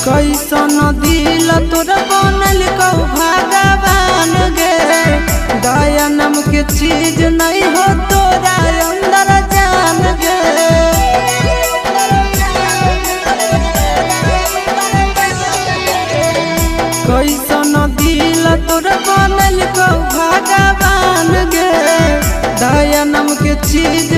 कैसन दिल तोरा बनल कौ भगवान गे, दया नाम के चीज नहीं हो तोरा अंदर जान गे। कैसन दिल तोरा बनल कौ भगवान गे, दया नाम के चीज